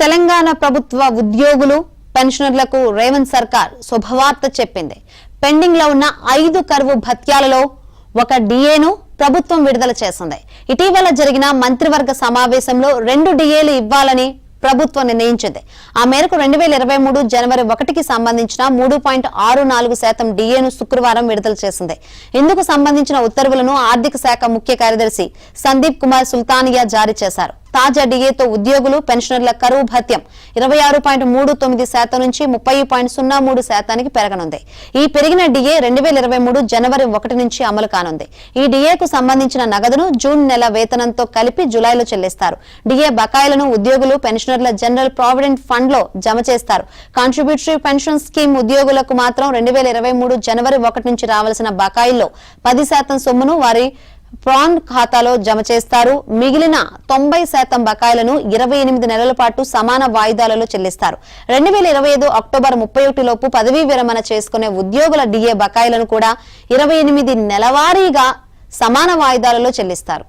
తెలంగాణ ప్రభుత్వ ఉద్యోగులు పెన్షనర్లకు రేవంత్ సర్కార్ శుభవార్త చెప్పింది. పెండింగ్ లో ఉన్న 5 కరువు భత్యాలలో ఒక డిఏను ప్రభుత్వం విడుదల చేసింది. ఇటీవల జరిగిన మంత్రివర్గ సమావేశంలో 2 డిఏలు ఇవ్వాలని ప్రభుత్వం నిర్ణయించింది. ఆ మేరకు 2023 జనవరి 1కి సంబంధించిన 3.64% డిఏను శుక్రవారం విడుదల చేసింది. ఇందుకు సంబంధించిన ఉత్తర్వులను ఆర్థిక శాఖ ముఖ్య కార్యదర్శి సందీప్ కుమార్ సుల్తానియా జారీ చేశారు. తాజా డిఏతో ఉద్యోగులు పెన్షనర్ల కరువు భత్యం 26.39% నుంచి 30.03% పెరగనుంది. ఈ పెరిగిన డిఏ 2023 జనవరి 1 నుంచి అమలు కానుంది. ఈ డిఏకు సంబంధించిన నగదును జూన్ నెల వేతనంతో కలిపి జులైలో చెల్లిస్తారు. డిఏ బకాయిలను ఉద్యోగులు పెన్షనర్ల జనరల్ ప్రావిడెంట్ ఫండ్ లో జమ చేస్తారు. కాంట్రిబ్యూటరీ పెన్షన్ స్కీమ్ ఉద్యోగులకు మాత్రం 2023 జనవరి 1 నుంచి రావాల్సిన బకాయిల్లో 10% సొమ్మును వారి ప్రాన్ ఖాతాలో జమ చేస్తారు. మిగిలిన 90% బకాయిలను 28 నెలల పాటు సమాన వాయిదాలలో చెల్లిస్తారు. 2025 అక్టోబర్ 31 లోపు పదవీ విరమణ చేసుకునే ఉద్యోగుల డిఏ బకాయిలను కూడా 28 నెలవారీగా సమాన వాయిదాలలో చెల్లిస్తారు.